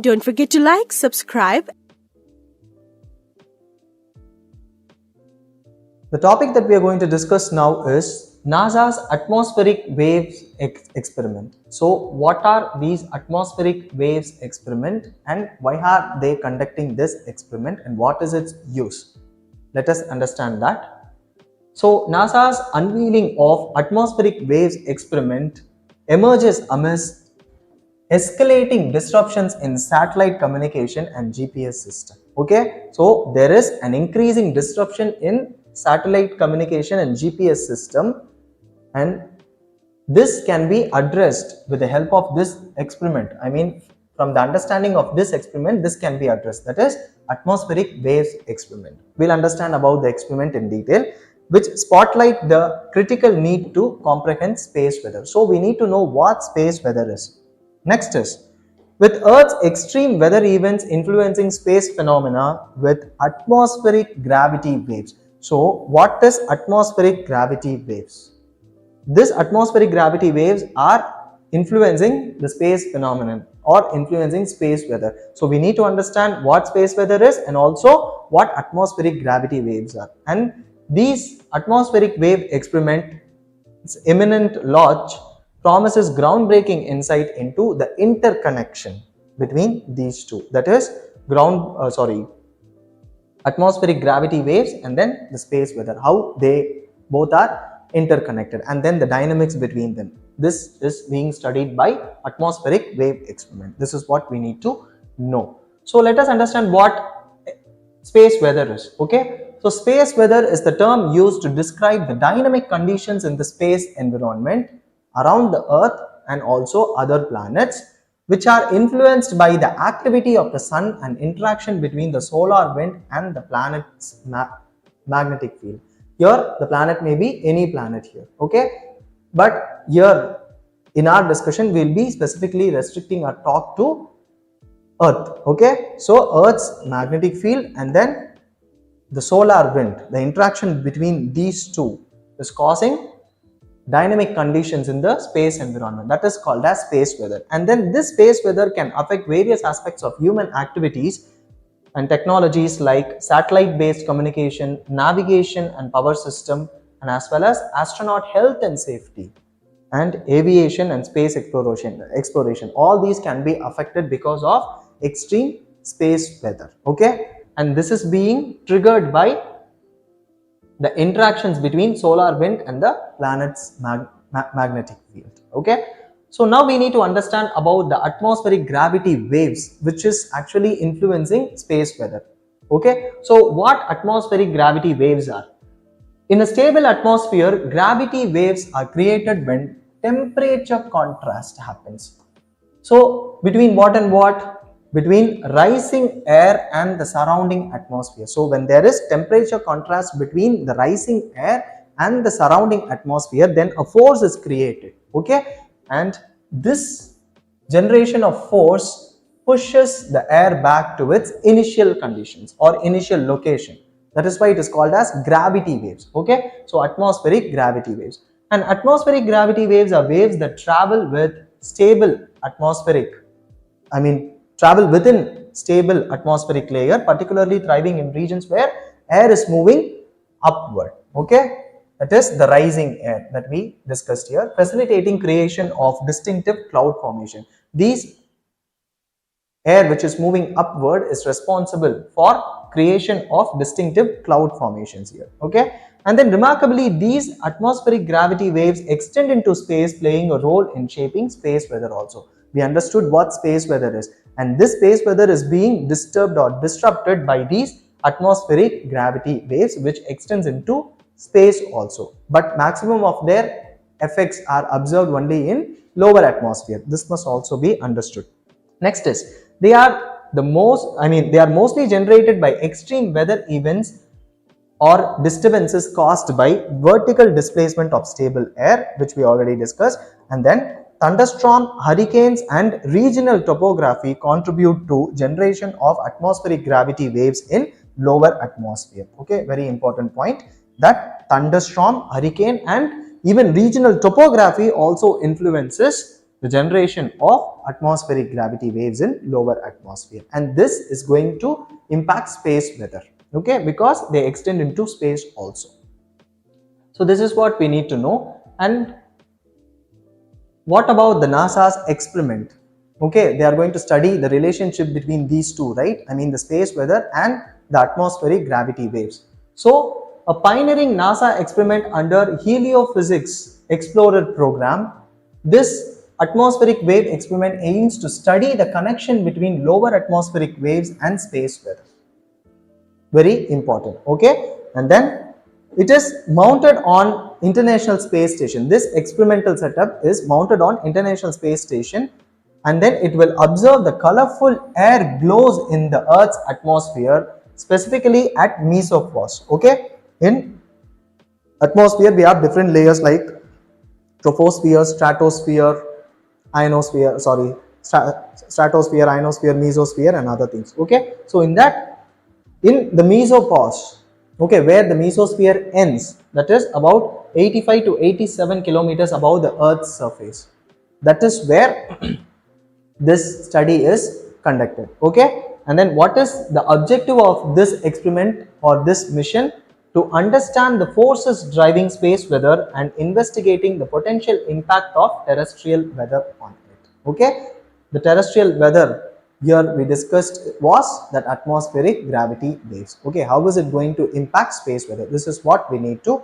Don't forget to like, subscribe. The topic that we are going to discuss now is NASA's atmospheric waves experiment. So what are these atmospheric waves experiment and why are they conducting this experiment and what is its use? Let us understand that. So NASA's unveiling of atmospheric waves experiment emerges amidst escalating disruptions in satellite communication and GPS system. Okay, so there is an increasing disruption in satellite communication and GPS system, and this can be addressed with the help of this experiment. I mean, from the understanding of this experiment, this can be addressed. That is atmospheric waves experiment. We'll understand about the experiment in detail, which spotlight the critical need to comprehend space weather. So we need to know what space weather is. Next is, with Earth's extreme weather events influencing space phenomena with atmospheric gravity waves. So what is atmospheric gravity waves? These atmospheric gravity waves are influencing the space phenomenon or influencing space weather. So we need to understand what space weather is and also what atmospheric gravity waves are. And these atmospheric wave experiments imminent launch promises groundbreaking insight into the interconnection between these two. That is atmospheric gravity waves and then the space weather, how they both are interconnected, and then the dynamics between them. This is being studied by atmospheric wave experiment. This is what we need to know. So let us understand what space weather is. Okay, so space weather is the term used to describe the dynamic conditions in the space environment around the Earth and also other planets, which are influenced by the activity of the sun and interaction between the solar wind and the planet's magnetic field. Here the planet may be any planet here, okay, but here in our discussion we will be specifically restricting our talk to Earth. Okay, so Earth's magnetic field and then the solar wind, the interaction between these two is causing dynamic conditions in the space environment. That is called as space weather. And then this space weather can affect various aspects of human activities and technologies like satellite based communication, navigation and power system, and as well as astronaut health and safety and aviation and space exploration. All these can be affected because of extreme space weather. Okay, and this is being triggered by the interactions between solar wind and the planet's magnetic field. Okay, so now we need to understand about the atmospheric gravity waves, which is actually influencing space weather. Okay, so what atmospheric gravity waves are? In a stable atmosphere, gravity waves are created when temperature contrast happens. So between what and what? Between rising air and the surrounding atmosphere. So when there is temperature contrast between the rising air and the surrounding atmosphere, then a force is created. Okay, and this generation of force pushes the air back to its initial conditions or initial location. That is why it is called as gravity waves. Okay, so atmospheric gravity waves. And atmospheric gravity waves are waves that travel with stable travel within stable atmospheric layer, particularly thriving in regions where air is moving upward. Okay, that is the rising air that we discussed here, facilitating creation of distinctive cloud formation. These air which is moving upward is responsible for creation of distinctive cloud formations here. Okay, and then remarkably, these atmospheric gravity waves extend into space, playing a role in shaping space weather also. We understood what space weather is, and this space weather is being disturbed or disrupted by these atmospheric gravity waves, which extends into space also, but maximum of their effects are observed only in lower atmosphere. This must also be understood. Next is, they are mostly generated by extreme weather events or disturbances caused by vertical displacement of stable air, which we already discussed, and then thunderstorm, hurricanes and regional topography contribute to generation of atmospheric gravity waves in lower atmosphere. Okay, very important point, that thunderstorm, hurricane and even regional topography also influences the generation of atmospheric gravity waves in lower atmosphere, and this is going to impact space weather, okay, because they extend into space also. So this is what we need to know. And what about the NASA's experiment? Okay, they are going to study the relationship between these two, right? I mean the space weather and the atmospheric gravity waves. So a pioneering NASA experiment under Heliophysics Explorer program, this atmospheric wave experiment aims to study the connection between lower atmospheric waves and space weather. Very important, okay? And then it is mounted on International Space Station. This experimental setup is mounted on International Space Station, and then it will observe the colorful air glows in the Earth's atmosphere, specifically at mesopause. Okay, in atmosphere we have different layers like troposphere, stratosphere, ionosphere, stratosphere, ionosphere, mesosphere, and other things. Okay, so in the mesopause, okay, where the mesosphere ends, that is about 85 to 87 kilometers above the Earth's surface, that is where this study is conducted, okay. And then what is the objective of this experiment or this mission? To understand the forces driving space weather and investigating the potential impact of terrestrial weather on it, okay. The terrestrial weather here we discussed was that atmospheric gravity waves, okay. How is it going to impact space weather? This is what we need to